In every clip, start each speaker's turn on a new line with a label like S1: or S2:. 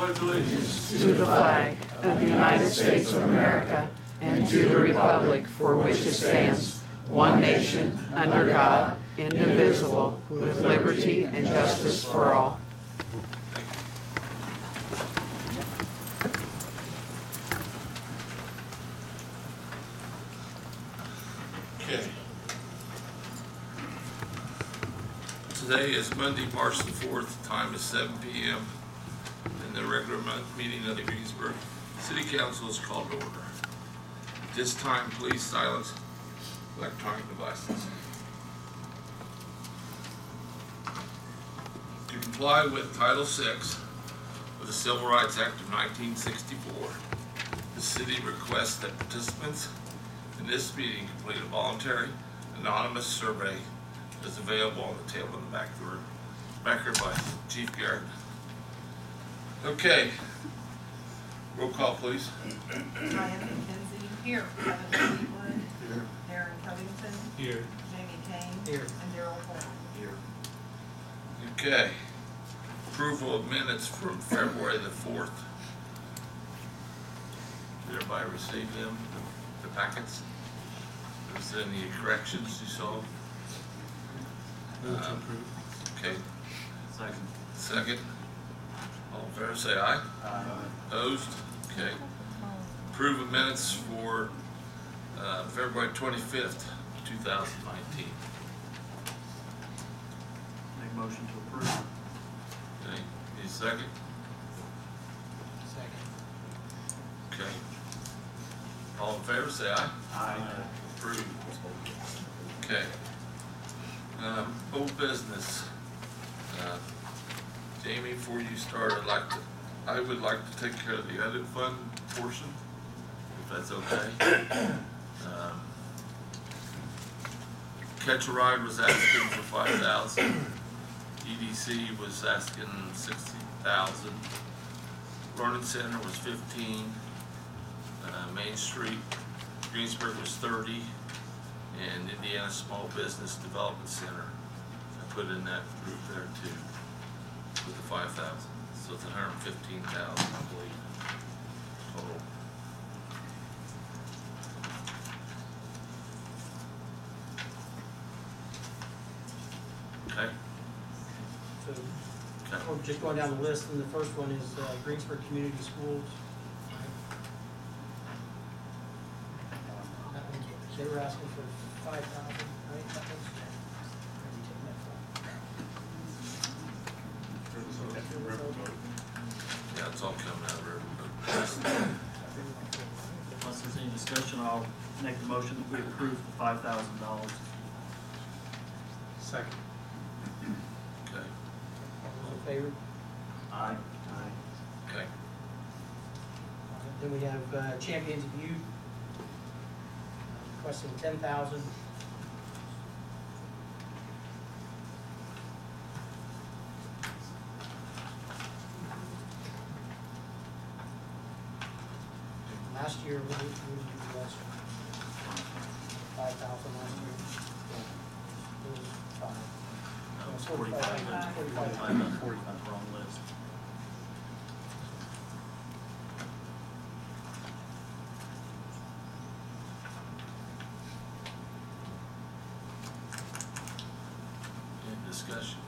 S1: pledge allegiance
S2: to the flag of the United States of America and to the republic for which it stands, one nation, under God, indivisible, with liberty and justice for all.
S1: Okay. Today is Monday, March the 4th. Time is 7 p.m. and the regular meeting of the Greensburg City Council is called to order. At this time, please silence electronic devices. To comply with Title VI of the Civil Rights Act of 1964, the city requests that participants in this meeting complete a voluntary anonymous survey that is available on the table in the back of the room. Back here by Chief Garrett. Okay. Roll call, please.
S3: Ryan McKenzie. Here. Kevin Fleetwood. Here. Darren Covington.
S1: Here.
S3: Jamie Cain.
S4: Here.
S3: And Darrell.
S1: Here. Okay. Approval of minutes from February the 4th. Did everybody receive them, the packets? Was there any corrections you saw? Okay. Second. All in favor say aye.
S4: Aye.
S1: Opposed? Okay. Approve of minutes for February 25th, 2019.
S4: Make motion to approve.
S1: Okay. Need a second?
S4: Second.
S1: Okay. All in favor say aye.
S4: Aye.
S1: Approved. Okay. Old business. Jamie, before you start, I would like to take care of the edit fund portion, if that's okay. Catch a Ride was asking for 5,000. EDC was asking 60,000. Learning Center was 15. Main Street, Greensburg was 30. And Indiana Small Business Development Center, I put in that group there too, with the 5,000. So it's 115,000, I believe, total. Okay.
S5: So,
S1: Okay.
S5: we're just going down the list, and the first one is Greensburg Community Schools. They were asking for 5,000, right? That was,
S1: Yeah, it's all coming out of River.
S4: Unless there's any discussion, I'll make the motion that we approve the $5,000.
S5: Second.
S1: Okay.
S5: All in favor?
S4: Aye.
S1: Okay.
S5: Then we have Champions of Youth, requesting 10,000. Last year, what did you do last year? 5,000 last year. It was 5.
S4: No, it's
S5: 45.
S4: 45. 45, wrong list.
S1: Discussion.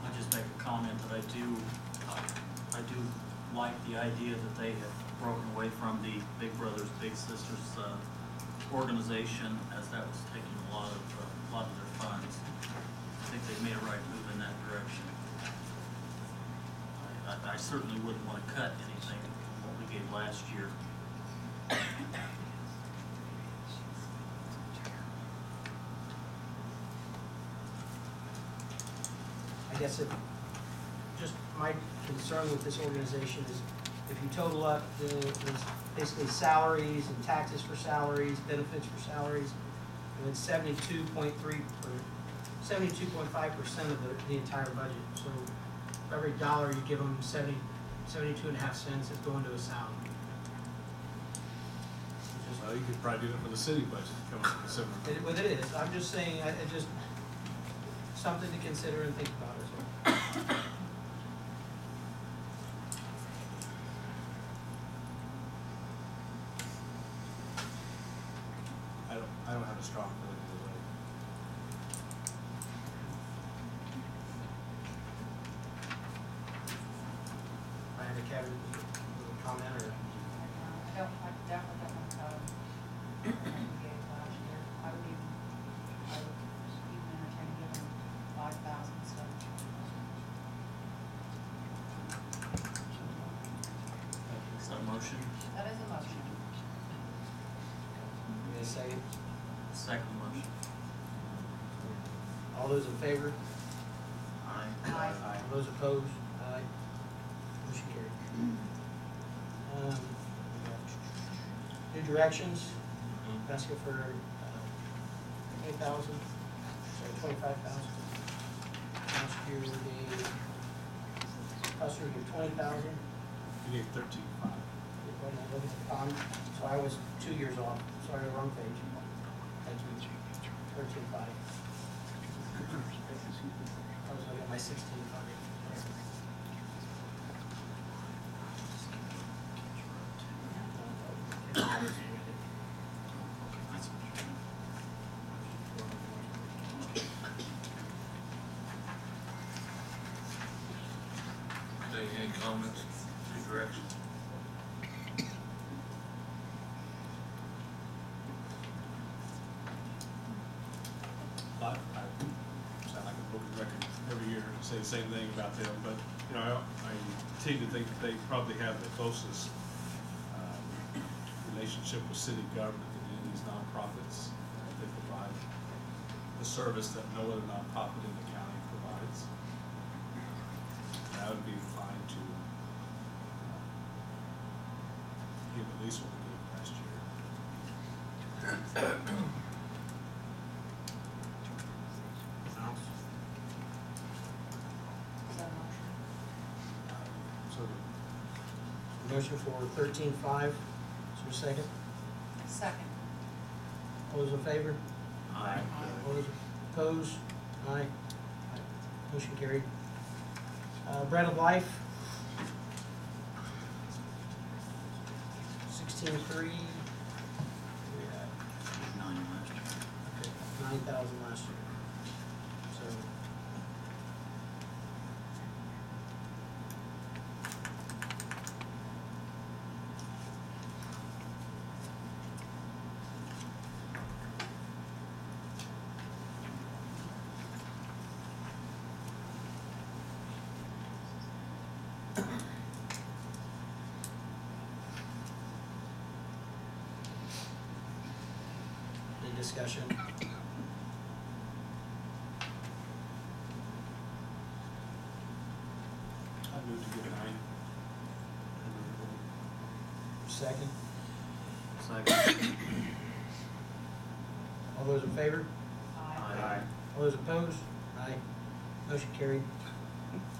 S4: I just make a comment that I do like the idea that they have broken away from the Big Brothers Big Sisters organization, as that was taking a lot of their funds. I think they made a right move in that direction. I certainly wouldn't want to cut anything from what we gave last year.
S5: I guess just my concern with this organization is if you total up there's basically salaries and taxes for salaries, benefits for salaries, and it's 72.5% of the entire budget. So for every dollar you give them 72.5 cents is going to a salary.
S6: Well, you could probably do that for the city budget coming from December.
S5: Well, it is. I'm just saying, it just something to consider and think about as well.
S6: I don't have a strong feeling either way.
S5: I had a cabinet comment or?
S3: I definitely don't want to cut them. I think we gave last year. I would even entertain giving 5,000 instead of 20,000.
S4: Is that a motion?
S3: That is a motion.
S5: Need a second?
S4: Second motion.
S5: All those in favor?
S4: Aye.
S3: Aye.
S5: All those opposed? Aye. Motion carried. New directions, asking for 8,000, sorry, 25,000. Last year we gave, last year we gave 20,000.
S6: You gave 13.5.
S5: So I was 2 years off, sorry, wrong page. Thank you. 13.5. I was looking at my 16.5.
S1: Any comments, any direction?
S6: I sound like a broken record every year, say the same thing about them, but, you know, I continue to think that they probably have the closest relationship with city government than any of these nonprofits. They provide the service that no other nonprofit in the county provides. And I would be inclined to give at least what we gave last year.
S3: Is that a motion?
S6: So
S5: Motion for 13.5, is there a second?
S3: Second.
S5: All those in favor?
S4: Aye.
S5: All those opposed? Aye. Motion carried. Bread of Life. 16.3. 9,000 last year. So. Any discussion?
S6: I move to give a 9.
S5: Second.
S4: Second.
S5: All those in favor?
S3: Aye.
S5: All those opposed? Aye. Motion carried.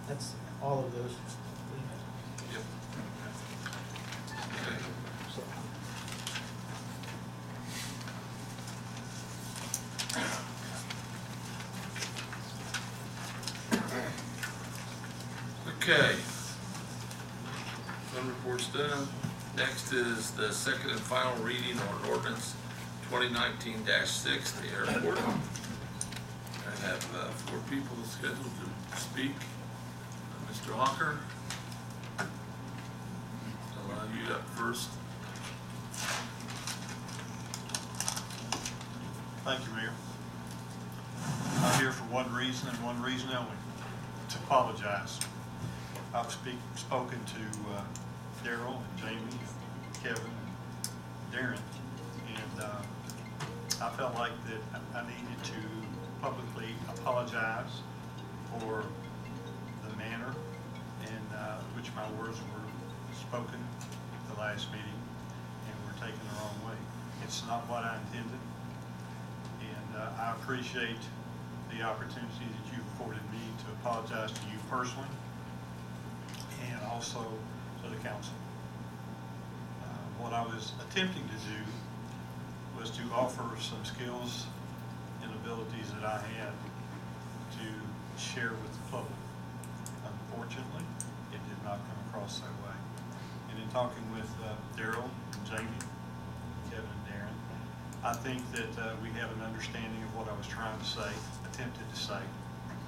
S5: That's all of those.
S1: Yep. Okay. Okay. Fund report's done. Next is the second and final reading on ordinance 2019-6, the airport. I have 4 people scheduled to speak. Mr. Hocker, I'll allow you up first.
S7: Thank you, Mayor. I'm here for one reason and one reason only, to apologize. I've spoken to Darrell and Jamie, Kevin, and Darren, and I felt like that I needed to publicly apologize for the manner in which my words were spoken at the last meeting and were taken the wrong way. It's not what I intended. And I appreciate the opportunity that you afforded me to apologize to you personally and also to the council. What I was attempting to do was to offer some skills and abilities that I had to share with the public. unfortunately, it did not come across that way. And in talking with Darrell and Jamie, Kevin and Darren, I think that we have an understanding of what I was trying to say, attempted to say,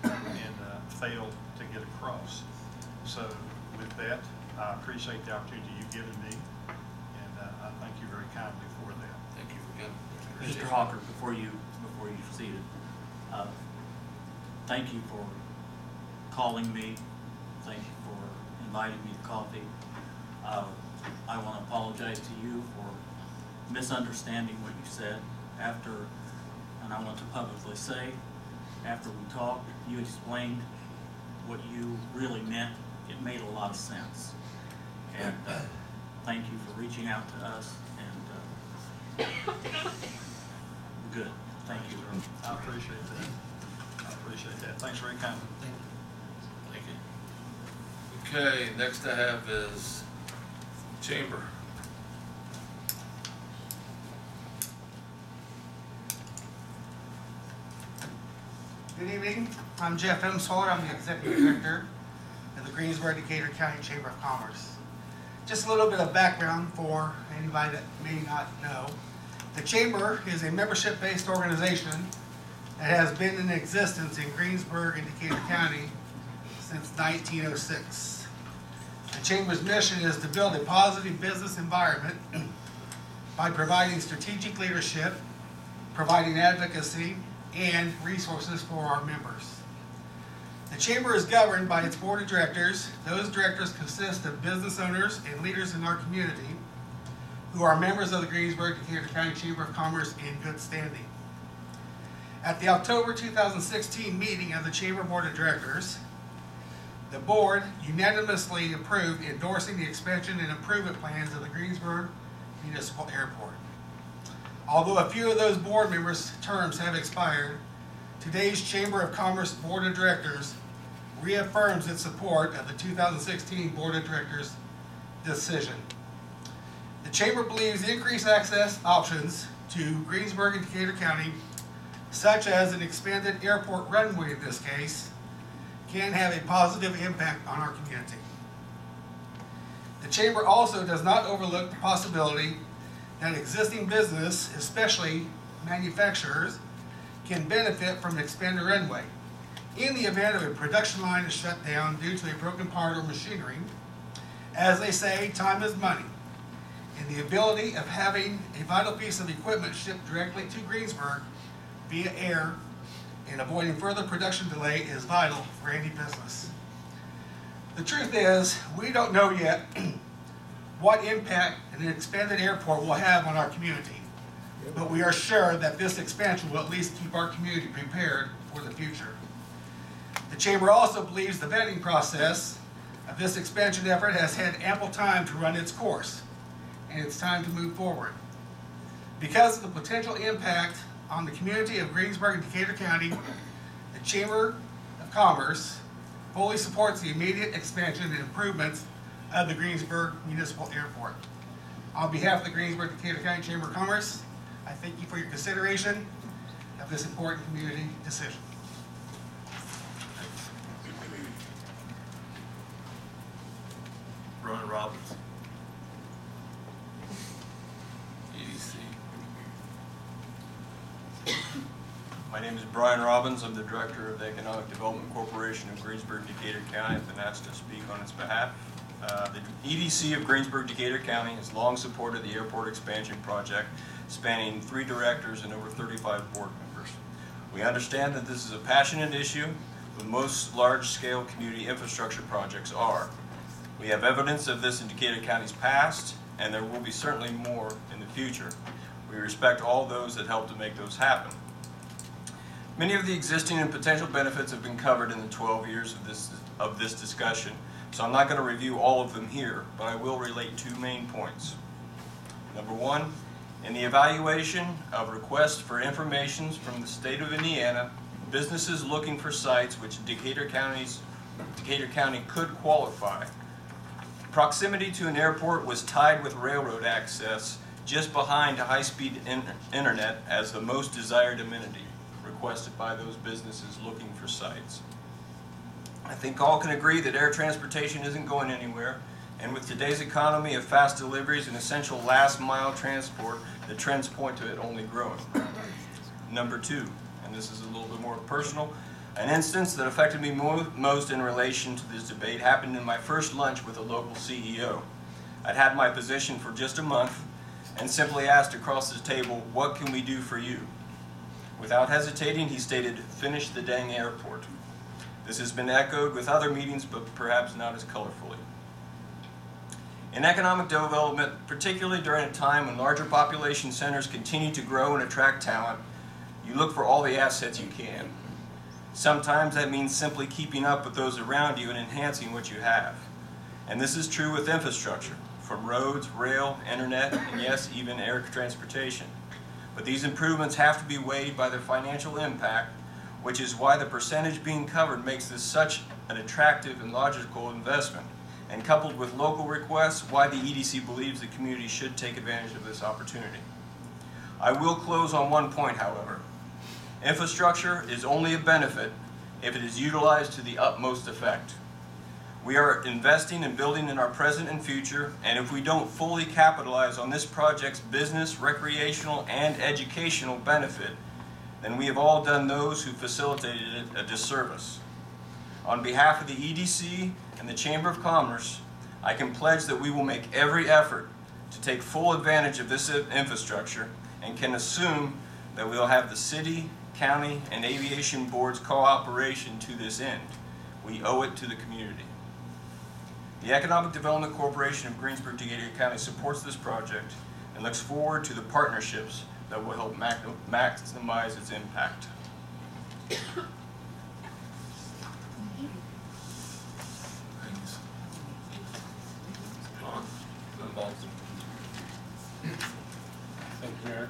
S7: and failed to get across. So with that, I appreciate the opportunity you've given me, and I thank you very kindly for that.
S1: Thank you again.
S4: Mr. Hocker, before you proceeded, thank you for calling me. Thank you for inviting me to coffee. I want to apologize to you for misunderstanding what you said after, and I want to publicly say, after we talked, you explained what you really meant. It made a lot of sense. And thank you for reaching out to us, and good. Thank you.
S7: I appreciate that. I appreciate that. Thanks very kindly.
S1: Thank you. Okay, next I have is Chamber.
S8: Good evening. I'm Jeff Emsholer. I'm the Executive Director of the Greensburg Decatur County Chamber of Commerce. Just a little bit of background for anybody that may not know. The Chamber is a membership-based organization that has been in existence in Greensburg and Decatur County since 1906. The Chamber's mission is to build a positive business environment by providing strategic leadership, providing advocacy, and resources for our members. The Chamber is governed by its board of directors. Those directors consist of business owners and leaders in our community who are members of the Greensburg Decatur County Chamber of Commerce in good standing. At the October 2016 meeting of the Chamber Board of Directors, the board unanimously approved endorsing the expansion and improvement plans of the Greensburg Municipal Airport. Although a few of those board members' terms have expired, today's Chamber of Commerce Board of Directors reaffirms its support of the 2016 Board of Directors decision. The Chamber believes increased access options to Greensburg and Decatur County, such as an expanded airport runway in this case, can have a positive impact on our community. The Chamber also does not overlook the possibility that existing business, especially manufacturers, can benefit from an expanded runway. In the event of a production line is shut down due to a broken part or machinery, as they say, time is money, and the ability of having a vital piece of equipment shipped directly to Greensburg via air and avoiding further production delay is vital for any business. The truth is, we don't know yet what impact an expanded airport will have on our community, but we are sure that this expansion will at least keep our community prepared for the future. The Chamber also believes the vetting process of this expansion effort has had ample time to run its course, and it's time to move forward. Because of the potential impact on the community of Greensburg and Decatur County, the Chamber of Commerce fully supports the immediate expansion and improvements of the Greensburg Municipal Airport. On behalf of the Greensburg Decatur County Chamber of Commerce, I thank you for your consideration of this important community decision.
S1: Brian Robbins, EDC.
S9: My name is Brian Robbins. I'm the Director of the Economic Development Corporation of Greensburg, Decatur County. I've been asked to speak on its behalf. The EDC of Greensburg, Decatur County has long supported the airport expansion project, spanning 3 directors and over 35 board members. We understand that this is a passionate issue, but most large-scale community infrastructure projects are. We have evidence of this in Decatur County's past, and there will be certainly more in the future. We respect all those that help to make those happen. Many of the existing and potential benefits have been covered in the 12 years of this discussion, so I'm not going to review all of them here, but I will relate 2 main points. Number 1, in the evaluation of requests for information from the state of Indiana, businesses looking for sites which Decatur County could qualify. Proximity to an airport was tied with railroad access just behind high-speed internet as the most desired amenity requested by those businesses looking for sites. I think all can agree that air transportation isn't going anywhere, and with today's economy of fast deliveries and essential last mile transport, the trends point to it only growing. Number 2, and this is a little bit more personal, an instance that affected me most in relation to this debate happened in my first lunch with a local CEO. I'd had my position for just a month and simply asked across the table, "What can we do for you?" Without hesitating, he stated, "Finish the dang airport." This has been echoed with other meetings, but perhaps not as colorfully. In economic development, particularly during a time when larger population centers continue to grow and attract talent, you look for all the assets you can. Sometimes that means simply keeping up with those around you and enhancing what you have. And this is true with infrastructure, from roads, rail, internet, and yes, even air transportation. But these improvements have to be weighed by their financial impact, which is why the percentage being covered makes this such an attractive and logical investment. And coupled with local requests, why the EDC believes the community should take advantage of this opportunity. I will close on one point, however. Infrastructure is only a benefit if it is utilized to the utmost effect. We are investing and building in our present and future, and if we don't fully capitalize on this project's business, recreational, and educational benefit, then we have all done those who facilitated it a disservice. On behalf of the EDC and the Chamber of Commerce, I can pledge that we will make every effort to take full advantage of this infrastructure and can assume that we will have the city, county, and aviation board's cooperation to this end. We owe it to the community. The Economic Development Corporation of Greensburg-Decatur County supports this project and looks forward to the partnerships that will help maximize its impact.
S1: Thanks. John? Umbaugh.
S10: Thank you, Mayor.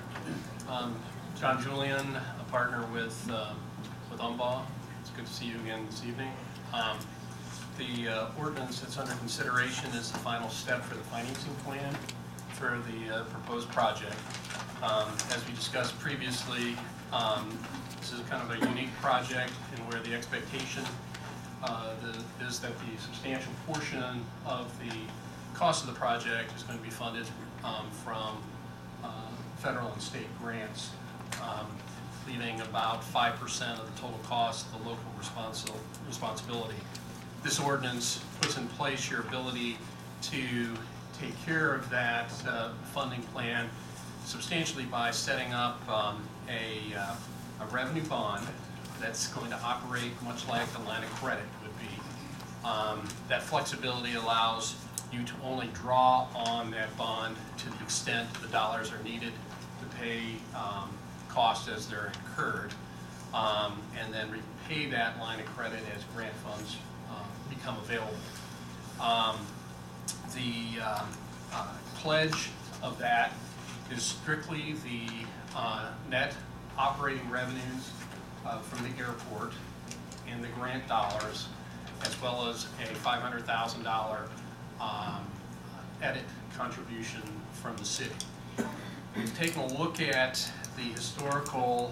S10: John Julian, a partner with Umbaugh. It's good to see you again this evening. The ordinance that's under consideration is the final step for the financing plan for the proposed project. As we discussed previously, this is kind of a unique project in where the expectation is that the substantial portion of the cost of the project is going to be funded from federal and state grants, leaving about 5% of the total cost of the local responsibility. This ordinance puts in place your ability to take care of that funding plan substantially by setting up a revenue bond that's going to operate much like a line of credit would be. That flexibility allows you to only draw on that bond to the extent the dollars are needed to pay costs as they're incurred, and then repay that line of credit as grant funds become available. The pledge of that is strictly the net operating revenues from the airport and the grant dollars, as well as a $500,000 edit contribution from the city. We've taken a look at the historical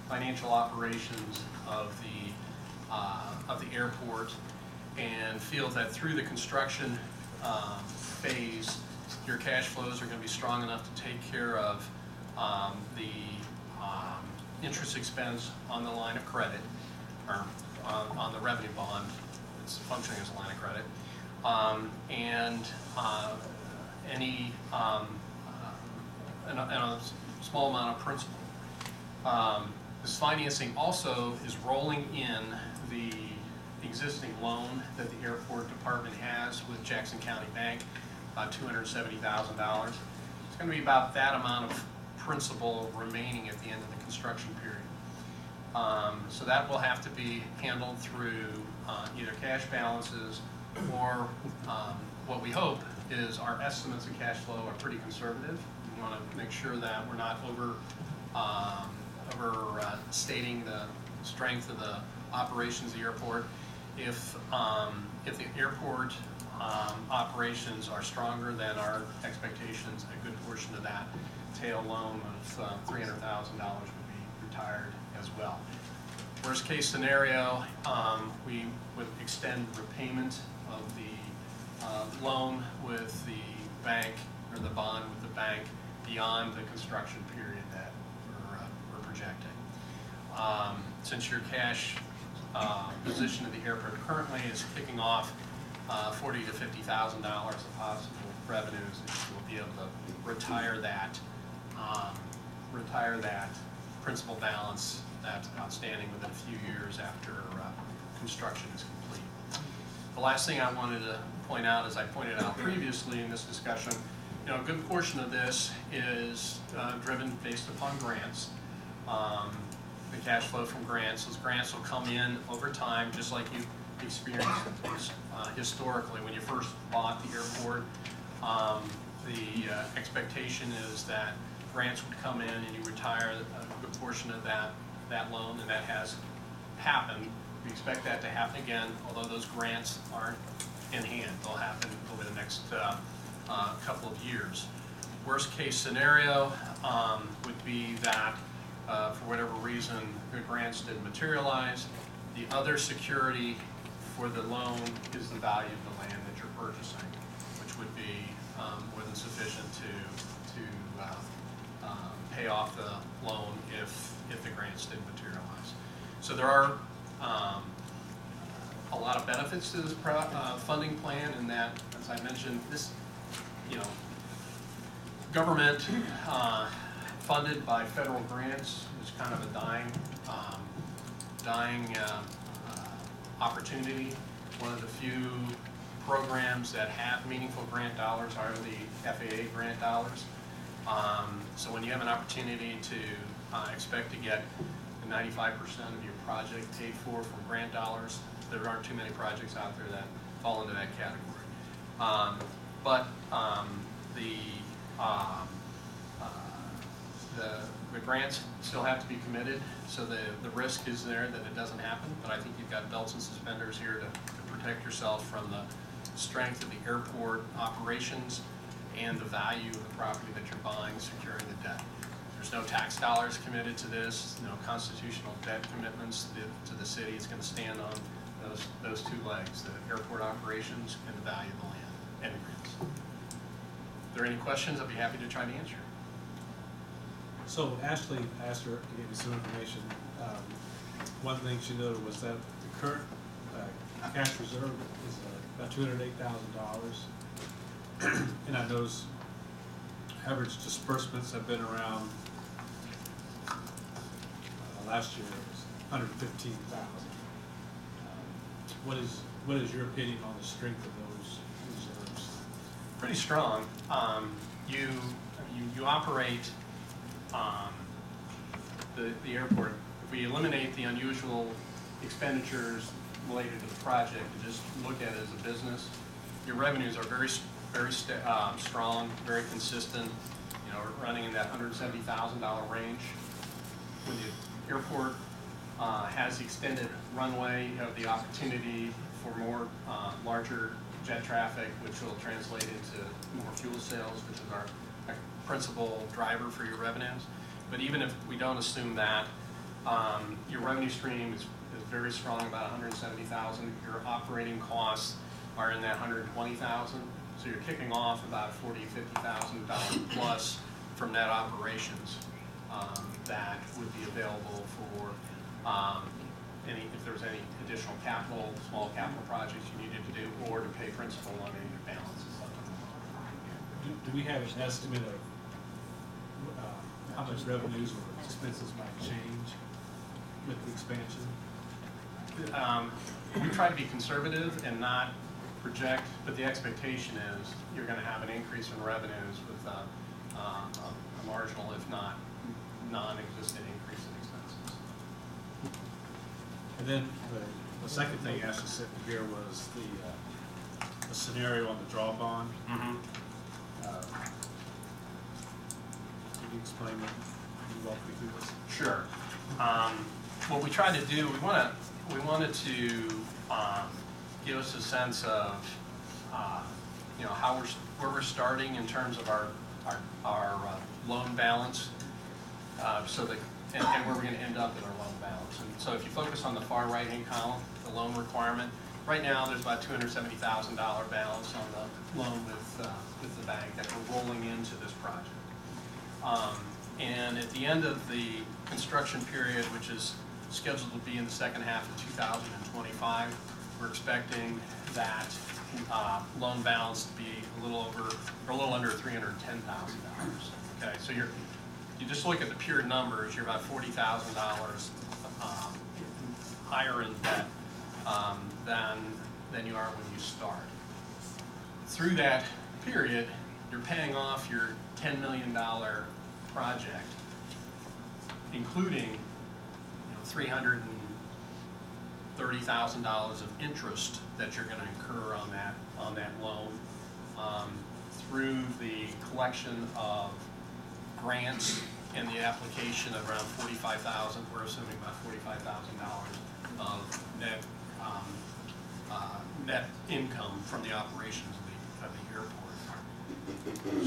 S10: financial operations of the airport and feel that through the construction phase, your cash flows are going to be strong enough to take care of the interest expense on the line of credit, or on the revenue bond. It's functioning as a line of credit, and a small amount of principal. This financing also is rolling in the existing loan that the airport department has with Jackson County Bank, about $270,000. It's going to be about that amount of principal remaining at the end of the construction period. So that will have to be handled through either cash balances or what we hope is our estimates of cash flow are pretty conservative. We want to make sure that we're not overstating the strength of the operations of the airport. If the airport operations are stronger than our expectations, a good portion of that tail loan of $300,000 would be retired as well. We're worst case scenario, we would extend repayment of the loan with the bank, or the bond with the bank, beyond the construction period that we're projecting. Since your cash position at the airport currently is kicking off $40,000 to $50,000 of possible revenues, we'll be able to retire that principal balance that's outstanding within a few years after construction is complete. The last thing I wanted to point out, as I pointed out previously in this discussion, a good portion of this is driven based upon grants. The cash flow from grants, those grants will come in over time, just like you experienced historically when you first bought the airport. The expectation is that grants would come in and you retire a good portion of that loan, and that has happened. We expect that to happen again, although those grants aren't in hand. They'll happen over the next couple of years. Worst case scenario would be that for whatever reason the grants didn't materialize. The other security for the loan is the value of the land that you're purchasing, which would be more than sufficient to pay off the loan if the grants didn't materialize. So there are a lot of benefits to this funding plan, in that, as I mentioned, this, government funded by federal grants is kind of a dying opportunity. One of the few programs that have meaningful grant dollars are the FAA grant dollars. So when you have an opportunity to expect to get 95% of your project paid for from grant dollars, there aren't too many projects out there that fall into that category. The grants still have to be committed, so the risk is there that it doesn't happen, but I think you've got belts and suspenders here to protect yourself from the strength of the airport operations and the value of the property that you're buying, securing the debt. There's no tax dollars committed to this, no constitutional debt commitments to the city. It's going to stand on those two legs, the airport operations and the value of the land and the grants. If there are any questions, I'd be happy to try to answer.
S6: So Ashlee asked her to give you some information. One thing she noted was that the current cash reserve is about $208,000. And I noticed average disbursements have been around, last year it was $115,000. What is your opinion on the strength of those reserves?
S10: Pretty strong. You operate the airport. If we eliminate the unusual expenditures related to the project and just look at it as a business, your revenues are very strong, very consistent. Running in that $170,000 range. When the airport has extended runway, you have the opportunity for more larger jet traffic, which will translate into more fuel sales, which is our principal driver for your revenues. But even if we don't assume that, your revenue stream is very strong, about $170,000. Your operating costs are in that $120,000. So you're kicking off about $40,000 to $50,000 plus from net operations that would be available for if there's any additional capital, small capital projects you needed to do, or to pay principal on any balances.
S6: Do we have an estimate of how much revenues or expenses might change with the expansion?
S10: We try to be conservative and not project, but the expectation is you're going to have an increase in revenues with a marginal, if not non-existent, increase in expenses.
S6: And then the second thing Ashley said here was the scenario on the draw bond.
S10: Mm-hmm.
S6: Can you explain what? Can you walk me through this?
S10: Sure. What we tried to do, we wanted to give us a sense of where we're starting in terms of our loan balance, so that and where we're going to end up in our loan balance. And so if you focus on the far right-hand column, the loan requirement, right now there's about $270,000 balance on the loan with the bank that we're rolling into this project. And at the end of the construction period, which is scheduled to be in the second half of 2025, we're expecting that loan balance to be a little under $310,000. Okay, so you just look at the pure numbers, you're about $40,000 higher in debt than you are when you start. Through that period, you're paying off your $10 million project, including $330,000 of interest that you're going to incur on that loan through the collection of grants and the application of around $45,000. We're assuming about $45,000 of net income from the operations of the airport.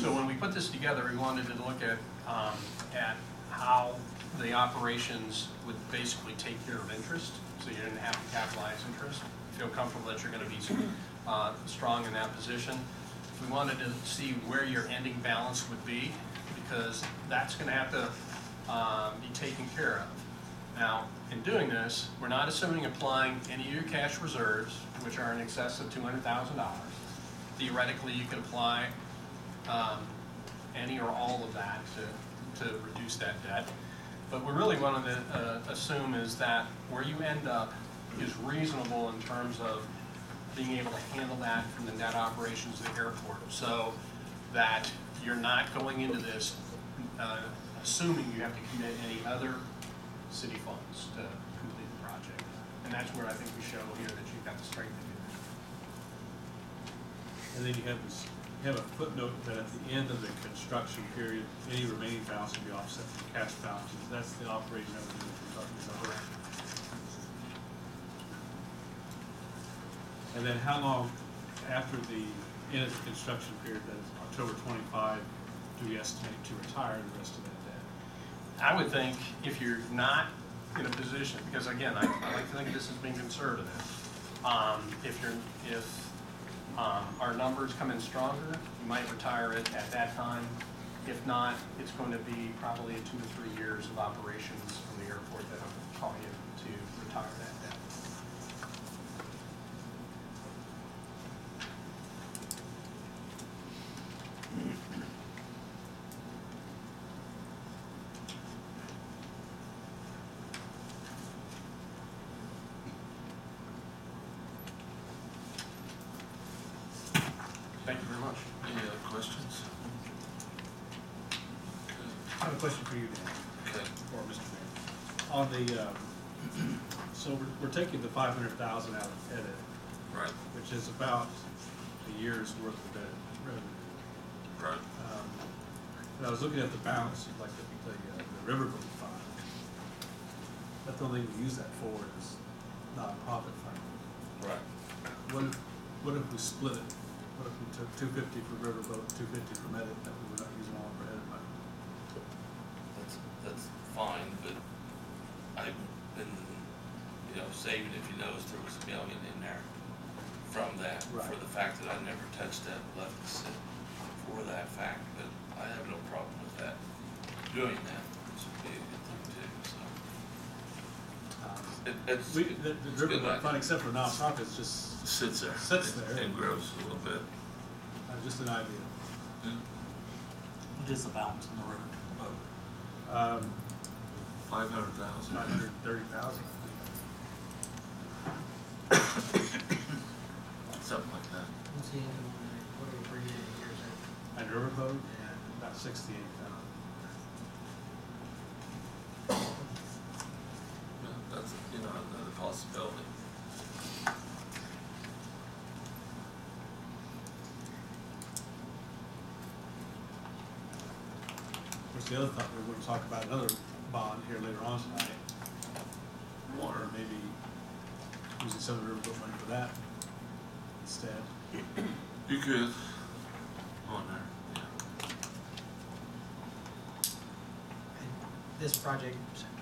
S10: So when we put this together, we wanted to look at how the operations would basically take care of interest, so you didn't have to capitalize interest. Feel comfortable that you're going to be strong in that position. We wanted to see where your ending balance would be, because that's going to have to be taken care of. Now, in doing this, we're not assuming applying any of your cash reserves, which are in excess of $200,000. Theoretically, you could apply any or all of that to reduce that debt. But we really wanted to assume is that where you end up is reasonable in terms of being able to handle that from the net operations of the airport, so that you're not going into this assuming you have to commit any other city funds to complete the project. And that's where I think we show here that you've got the strength to do that.
S6: And then you have a footnote that at the end of the construction period, any remaining balance will be offset from cash balances. That's the operating revenue that we're talking about. And then how long after the end of the construction period, that is October 25, do we estimate to retire the rest of that debt?
S10: I would think if you're not in a position, because again, I like to think of this as being conservative. If our numbers come in stronger, you might retire it at that time. If not, it's going to be probably 2 to 3 years of operations from the airport that will call you to retire that debt. Thank you very much.
S1: Any other questions?
S6: I have a question for you, Dan,
S1: Okay.
S6: or Mr. Mayor. On the, so we're taking the $500,000 out of edit,
S1: Right,
S6: which is about a year's worth of debt revenue.
S1: right.
S6: And I was looking at the balance, like the riverboat fund. That's the only thing we use that for is non-profit fund.
S1: Right.
S6: What if we split it? What if we took $250 for riverboat, $250 for edit, that we were not using all of our edit money?
S1: That's fine, but I've been, saving, if you noticed, there was $1 million in there from that,
S6: Right.
S1: for the fact that I never touched that, left it sit for that fact, but I have no problem with that, doing that, which would be a good thing too, so. It's
S6: The
S1: it's good
S6: riverboat fund,
S1: idea.
S6: except for nonprofits, just
S1: Sits there.
S6: Sits there.
S1: And grows a little bit.
S6: just an idea.
S1: Yeah.
S4: What is the balance in the river boat?
S1: 500,000.
S6: 930,000.
S1: Something like that.
S5: What's the income on that? What are we bringing in here? Is that-
S6: And riverboat,
S5: Yeah.
S6: about 68,000.
S1: Yeah, that's, another possibility.
S6: Of course, the other thought, we were going to talk about another bond here later on tonight. Or maybe using some of the riverboat money for that instead.
S1: You could. On there, yeah.
S5: this project,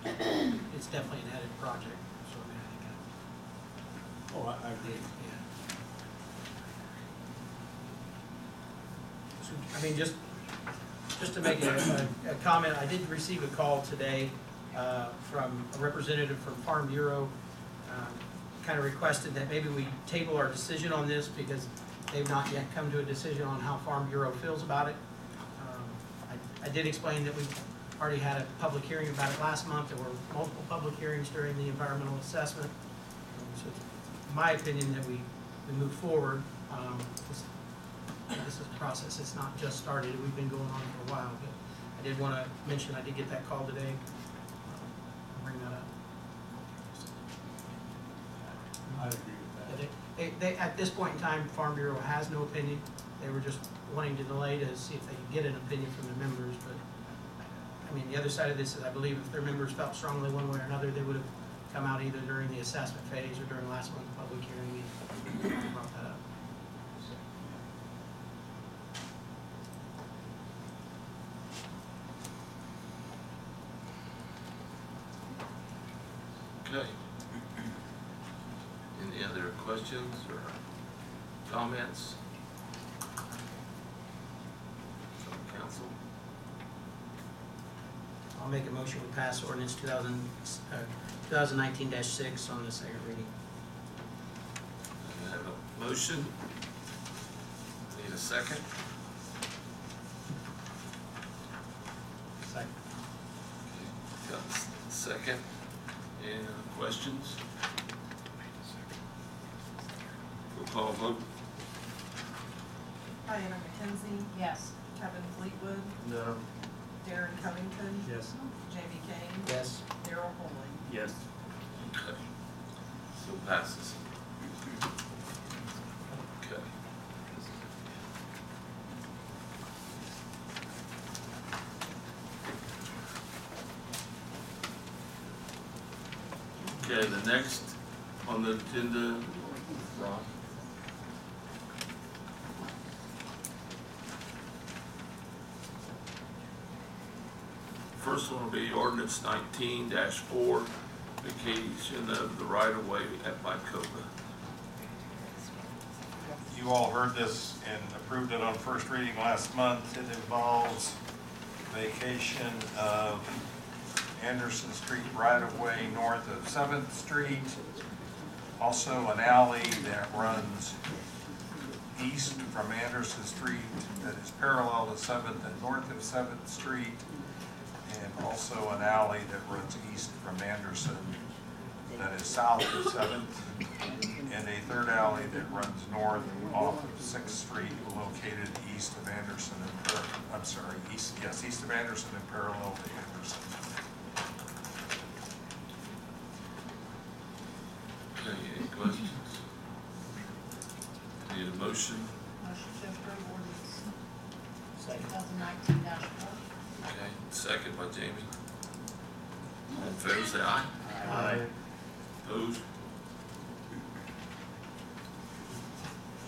S5: it's definitely an added project, so I mean, I think,
S6: Oh, I agree.
S5: yeah. So, I mean, just to make a comment, I did receive a call today from a representative from Farm Bureau, kind of requested that maybe we table our decision on this because they've not yet come to a decision on how Farm Bureau feels about it. I did explain that we already had a public hearing about it last month. There were multiple public hearings during the environmental assessment. So it's my opinion that we move forward. This is a process. It's not just started. We've been going on for a while. But I did want to mention I did get that call today. I'll bring that up.
S6: I agree with that.
S5: They, at this point in time, Farm Bureau has no opinion. They were just wanting to delay to see if they could get an opinion from the members. But I mean, the other side of this is I believe if their members felt strongly one way or another, they would have come out either during the assessment phase or during last month's public hearing and brought that up.
S1: Okay. Any other questions or comments from council?
S5: I'll make a motion to pass ordinance 2019-6 on the second reading.
S1: I have a motion. Need a second?
S5: Second.
S1: Okay, got a second. Any other questions? Roll call vote.
S11: Diana McKenzie,
S3: Yes.
S11: Kevin Fleetwood,
S6: No.
S11: Darren Covington,
S6: Yes.
S11: Jamie Cain,
S5: Yes.
S11: Darrell Holling.
S4: Yes.
S1: Okay. So passes. Okay. Okay, the next on the agenda, Ron. First one will be ordinance 19-4, vacation of the right-of-way by Kova.
S7: You all heard this and approved it on first reading last month. It involves vacation of Anderson Street right-of-way north of 7th Street. Also an alley that runs east from Anderson Street that is parallel to 7th and north of 7th Street. And also an alley that runs east from Anderson that is south of 7th. And a third alley that runs north off of 6th Street located east of Anderson and east of Anderson and parallel to Anderson.
S1: Okay, any questions? Need a motion?
S11: Motion to approve ordinance
S5: Second.
S11: 2019-4.
S1: Okay, second by Jamie. All in favor, say aye.
S5: Aye.
S1: Opposed?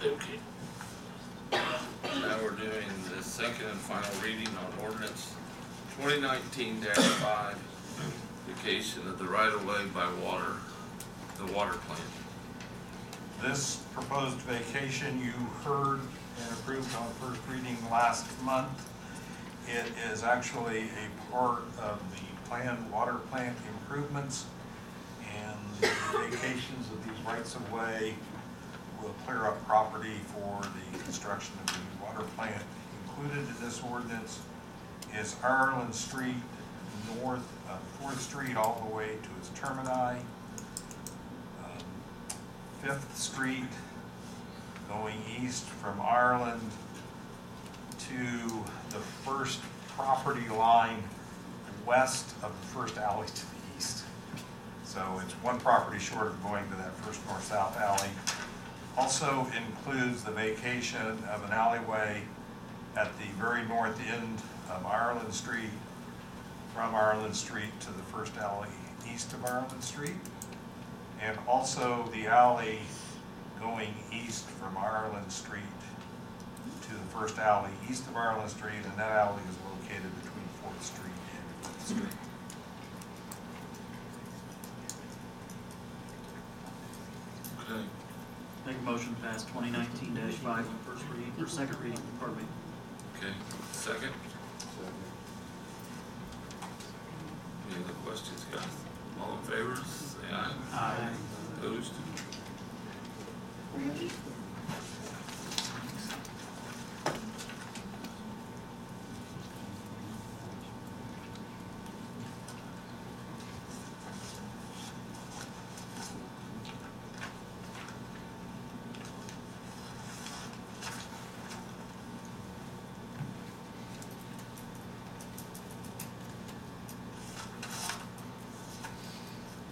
S1: Okay. Now we're doing the second and final reading on ordinance 2019-5, vacation of the right-of-way by water, the water plant.
S7: This proposed vacation you heard and approved on first reading last month. It is actually a part of the planned water plant improvements, and the vacations of these rights-of-way will clear up property for the construction of the water plant. Included in this ordinance is Ireland Street north of 4th Street all the way to its termini. 5th Street going east from Ireland to the first property line west of the first alley to the east. So it's one property short of going to that first north-south alley. Also includes the vacation of an alleyway at the very north end of Ireland Street, from Ireland Street to the first alley east of Ireland Street. And also the alley going east from Ireland Street to the first alley east of Ireland Street, and that alley is located between 4th Street and 5th Street.
S4: Make a motion to pass 2019-5 on first reading, or second reading, pardon me.
S1: Okay, second? Any other questions, guys? All in favor, say aye.
S4: Aye.
S1: Opposed?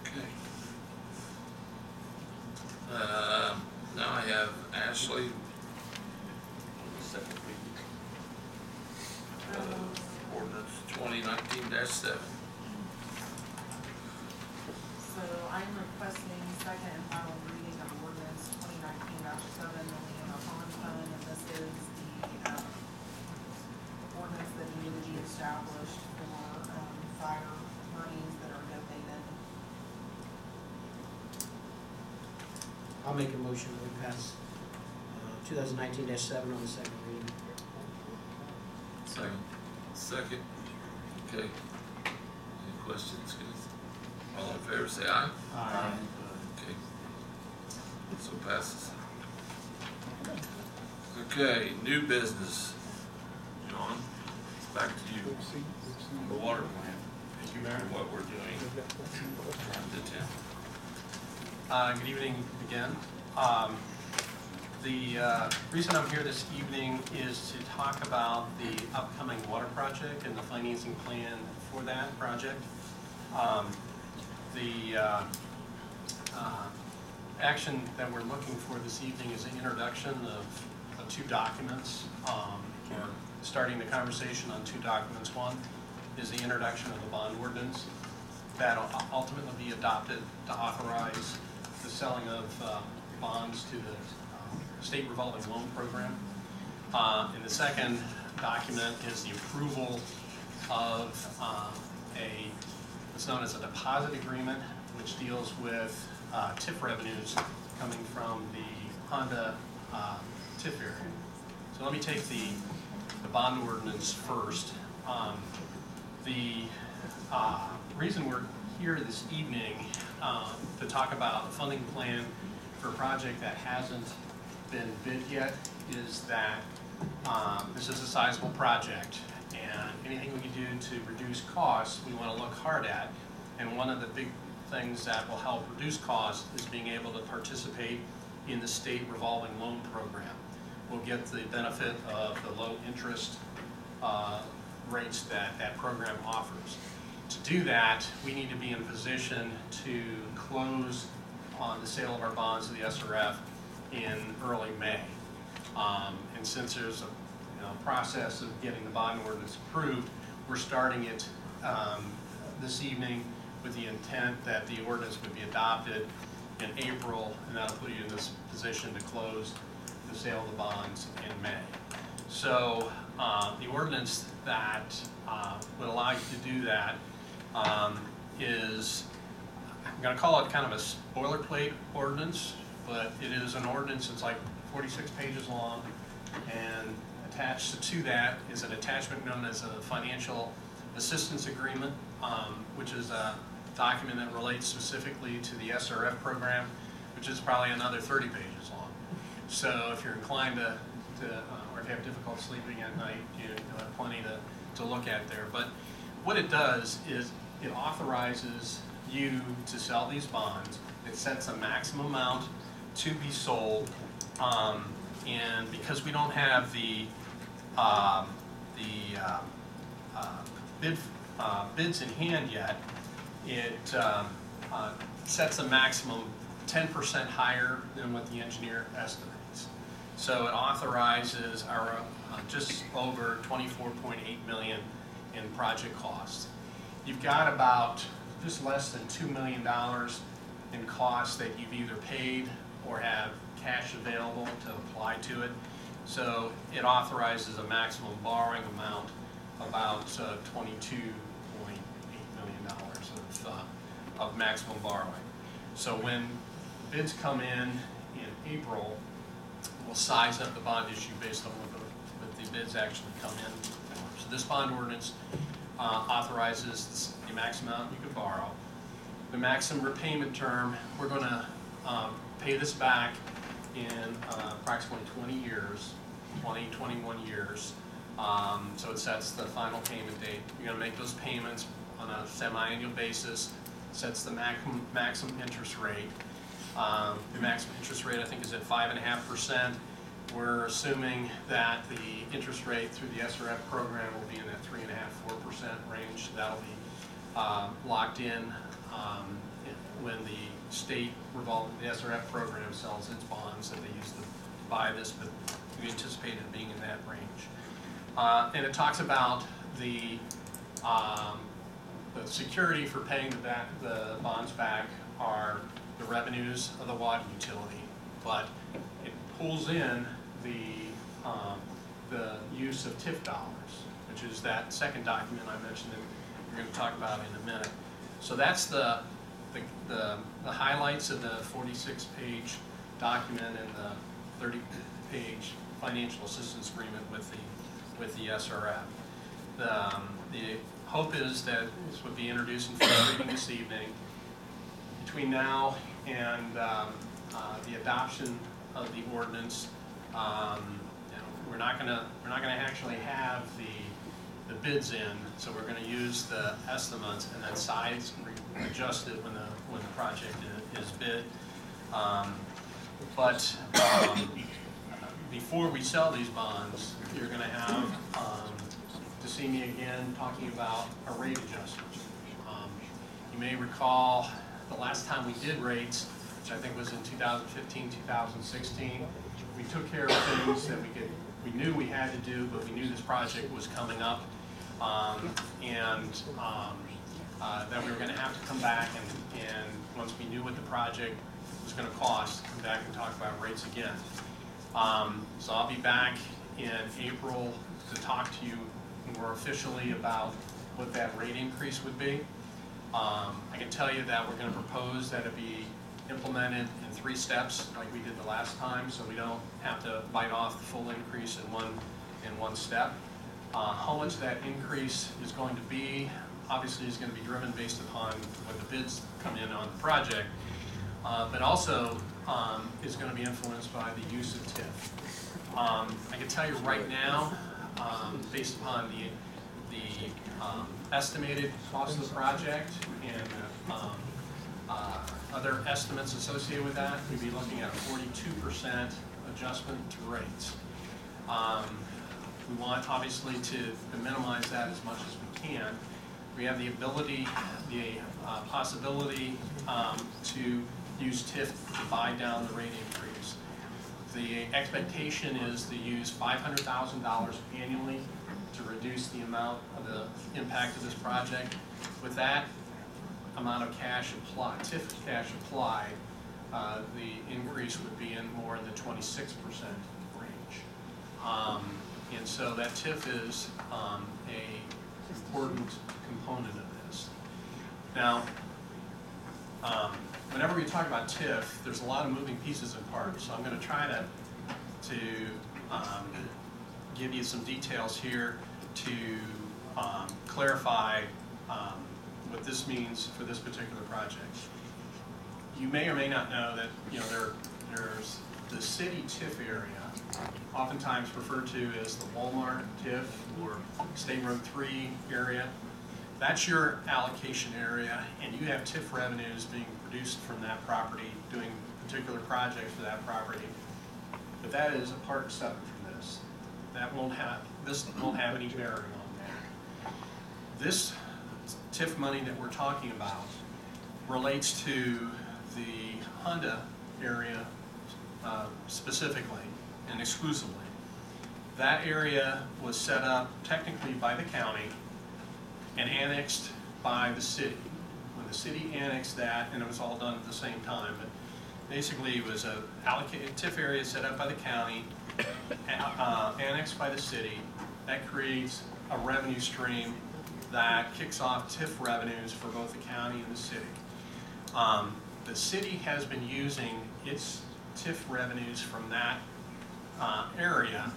S1: Okay. Now I have Ashlee. Second reading. Ordinance 2019-7.
S3: So I'm requesting second and final reading of ordinance 2019-7, the Leona Hahn fund, and this is the ordinance that needed to be established for fire monies that are donated.
S5: I'll make a motion that we pass 2019-7 on the second reading.
S1: Second. Second. Okay. Any questions, guys? All in favor, say aye.
S4: Aye.
S1: Okay. So passes. Okay, new business. John, it's back to you. The water plant. Thank you, Mayor. What we're doing.
S10: Good evening again. The reason I'm here this evening is to talk about the upcoming water project and the financing plan for that project. The action that we're looking for this evening is an introduction of two documents, or starting the conversation on two documents. One is the introduction of the bond ordinance that will ultimately be adopted to authorize the selling of bonds to the state revolving loan program. And the second document is the approval of what's known as a deposit agreement, which deals with TIF revenues coming from the Honda TIF area. So let me take the bond ordinance first. The reason we're here this evening to talk about a funding plan for a project that hasn't been bid yet is that this is a sizable project, and anything we can do to reduce costs we want to look hard at. And one of the big things that will help reduce costs is being able to participate in the state revolving loan program. We'll get the benefit of the low interest rates that that program offers. To do that, we need to be in a position to close on the sale of our bonds to the SRF in early May. And since there's a process of getting the bond ordinance approved, we're starting it this evening with the intent that the ordinance would be adopted in April, and that'll put you in this position to close the sale of the bonds in May. So the ordinance that would allow you to do that is, I'm going to call it kind of a boilerplate ordinance, but it is an ordinance that's like 46 pages long, and attached to that is an attachment known as a financial assistance agreement, which is a document that relates specifically to the SRF program, which is probably another 30 pages long. So if you're inclined to or if you have difficulty sleeping at night, you have plenty to look at there. But what it does is it authorizes you to sell these bonds. It sets a maximum amount to be sold, and because we don't have the bids in hand yet, it sets a maximum 10% higher than what the engineer estimates. So it authorizes our just over $24.8 million in project costs. You've got about just less than $2 million in costs that you've either paid or have cash available to apply to it. So it authorizes a maximum borrowing amount about $22.8 million of maximum borrowing. So when bids come in April, we'll size up the bond issue based on what the bids actually come in. So this bond ordinance authorizes the max amount you can borrow. The maximum repayment term, we're going to pay this back in approximately 20 years, 21 years. So it sets the final payment date. You're going to make those payments on a semi-annual basis, sets the maximum interest rate. The maximum interest rate, I think, is at 5.5%. We're assuming that the interest rate through the SRF program will be in that 3.5–4% range. That'll be locked in when the state the SRF program sells its bonds that they use to buy this, but we anticipate it being in that range. And it talks about the security for paying the bonds back are the revenues of the water utility, but it pulls in the use of TIF dollars, which is that second document I mentioned that we're going to talk about in a minute. So that's the highlights of the 46-page document and the 30-page financial assistance agreement with the SRF. The hope is that this would be introduced in first reading this evening. Between now and the adoption of the ordinance, we're not going to actually have the bids in, so we're going to use the estimates and then size adjust it when the project is bid. But before we sell these bonds, you're going to have to see me again talking about a rate adjustment. You may recall the last time we did rates, which I think was in 2015, 2016, we took care of things that we knew we had to do, but we knew this project was coming up, that we were going to have to come back and once we knew what the project was going to cost, come back and talk about rates again. So I'll be back in April to talk to you more officially about what that rate increase would be. I can tell you that we're going to propose that it be implemented in 3 steps like we did the last time, so we don't have to bite off the full increase in one step. How much that increase is going to be obviously is going to be driven based upon what the bids come in on the project, but also is going to be influenced by the use of TIF. I can tell you right now, based upon the estimated cost of the project and other estimates associated with that, we'd be looking at a 42% adjustment to rates. We want obviously to minimize that as much as we can. We have the ability, the possibility to use TIF to buy down the rate increase. The expectation is to use $500,000 annually to reduce the amount of the impact of this project. With that amount of cash applied, TIF cash applied, the increase would be in more in the 26% range. And so that TIF is a important component of this. Now, whenever we talk about TIF, there's a lot of moving pieces and parts. So I'm going to try to give you some details here to clarify what this means for this particular project. You may or may not know that there's the city TIF area, oftentimes referred to as the Walmart TIF or State Road 3 area. That's your allocation area, and you have TIF revenues being produced from that property, doing particular projects for that property. But that is apart and separate from this. This won't have any bearing on that. This TIF money that we're talking about relates to the Honda area specifically and exclusively. That area was set up technically by the county and annexed by the city. When the city annexed that, and it was all done at the same time, but basically it was a allocated TIF area set up by the county, annexed by the city. That creates a revenue stream that kicks off TIF revenues for both the county and the city. The city has been using its TIF revenues from that area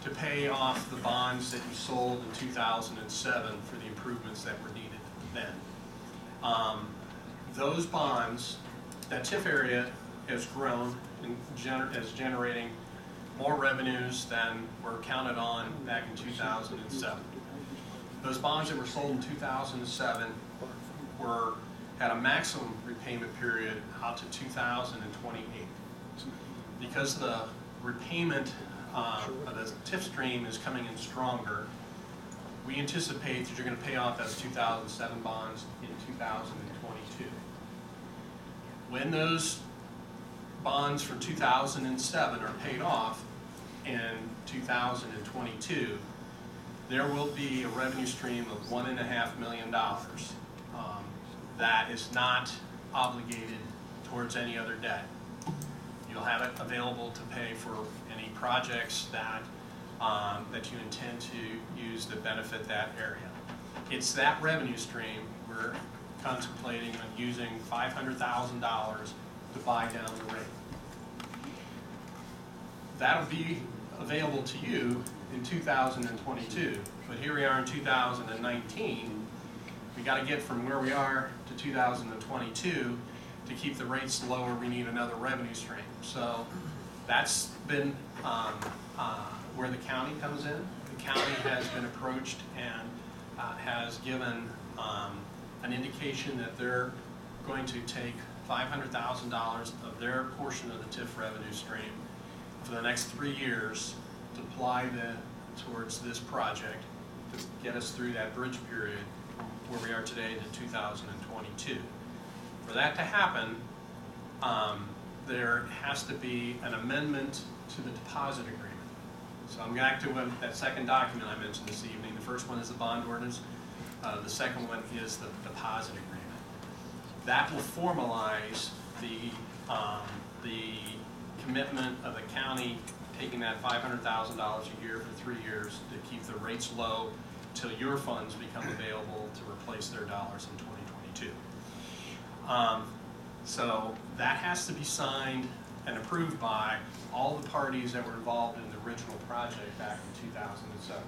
S10: to pay off the bonds that you sold in 2007 for the improvements that were needed then. Those bonds, that TIF area has grown and is generating more revenues than were counted on back in 2007. Those bonds that were sold in 2007 had a maximum repayment period out to 2028. Because the repayment of the TIF stream is coming in stronger, we anticipate that you're going to pay off those 2007 bonds in 2022. When those bonds from 2007 are paid off in 2022, there will be a revenue stream of $1.5 million that is not obligated towards any other debt. You'll have it available to pay for any projects that you intend to use that benefit that area. It's that revenue stream we're contemplating on using $500,000 to buy down the rate. That'll be available to you in 2022, but here we are in 2019. We got to get from where we are to 2022 to keep the rates lower. We need another revenue stream. So that's been where the county comes in. The county has been approached and has given an indication that they're going to take $500,000 of their portion of the TIF revenue stream for the next 3 years to apply towards this project to get us through that bridge period where we are today to 2022. For that to happen, there has to be an amendment to the deposit agreement. So I'm back to that second document I mentioned this evening. The first one is the bond ordinance. The second one is the deposit agreement. That will formalize the commitment of the county taking that $500,000 a year for 3 years to keep the rates low till your funds become available to replace their dollars in 2022. So that has to be signed and approved by all the parties that were involved in the original project back in 2007.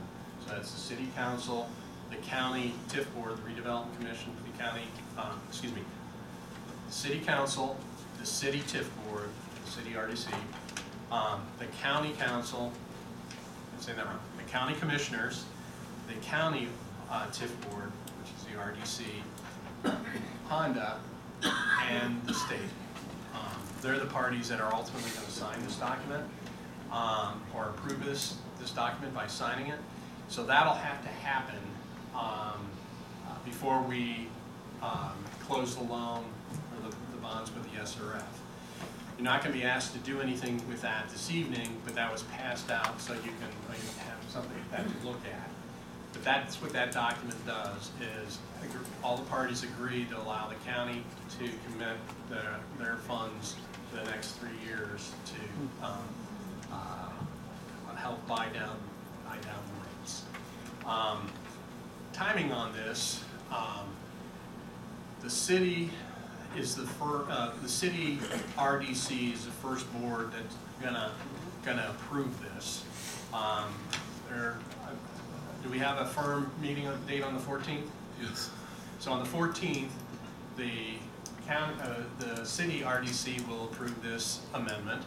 S10: So that's the city council, the county TIF board, the redevelopment commission, the county, the city council, the city TIF board, the city RDC, the county council, I'm saying that wrong, the county commissioners, the county TIF board, which is the RDC, Honda, and the state. They're the parties that are ultimately going to sign this document or approve this document by signing it. So that'll have to happen before we close the loan or the bonds with the SRF. You're not going to be asked to do anything with that this evening, but that was passed out so you can have something that to look at. But that's what that document does, is all the parties agree to allow the county to commit their funds for the next 3 years to help buy down the rates. Timing on this, the city is the city RDC is the first board that's gonna approve this. Do we have a firm meeting date on the 14th?
S1: Yes.
S10: So on the 14th, the city RDC will approve this amendment.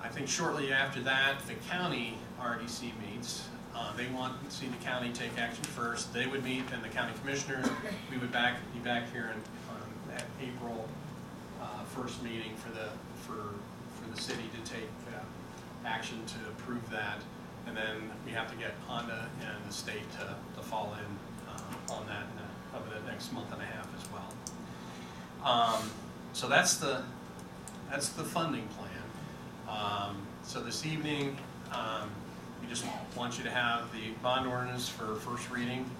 S10: I think shortly after that, the county RDC meets. They want to see the county take action first. They would meet, and the county commissioners. We would be back here on that April 1st meeting for the city to take action to approve that. And then we have to get Honda and the state to fall in on that over the next month and a half as well. So that's the funding plan. So this evening, we just want you to have the bond ordinance for first reading,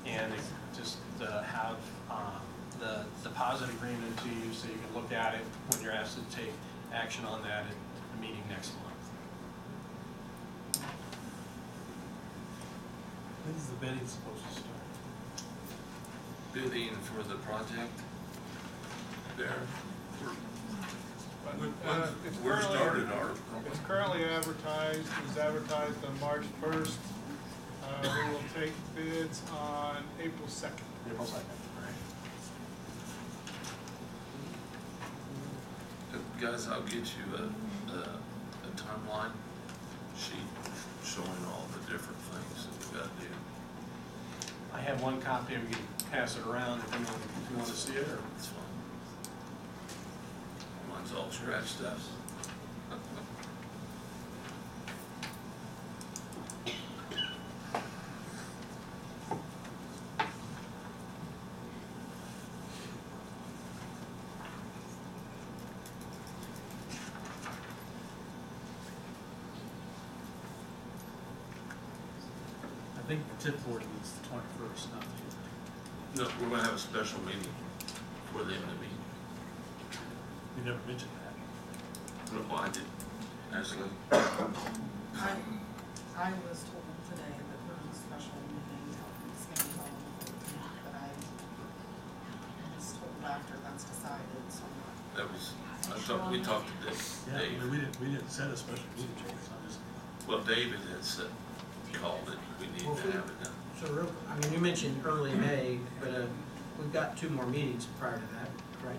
S10: and just have the deposit agreement to you so you can look at it when you're asked to take action on that at the meeting next month.
S6: When is the bidding supposed to start?
S1: Bidding for the project there. Where started our?
S12: It's currently advertised, it was advertised on March 1st. We will take bids on April 2nd.
S6: April 2nd,
S1: Guys, I'll get you a timeline sheet showing all the different things that we gotta do.
S10: I have one copy, we can pass it around if you want to see it, or
S1: It's fine. Mine's all scratched up.
S6: I think the tip board meets the 21st, not the 15th.
S1: No, we're gonna have a special meeting for them to meet.
S6: You never mentioned that.
S1: No, I did, actually.
S3: I was told today that there was a special meeting held in Spain on the 14th, but I was told after that's decided, so I'm not.
S1: That was, I thought, we talked to
S6: Yeah, I
S1: Dave.
S6: mean, we didn't set a special meeting, James, I'm just,
S1: Well, David had said, called it, we need to have it done.
S5: So I mean, you mentioned early May, but we've got 2 more meetings prior to that, right?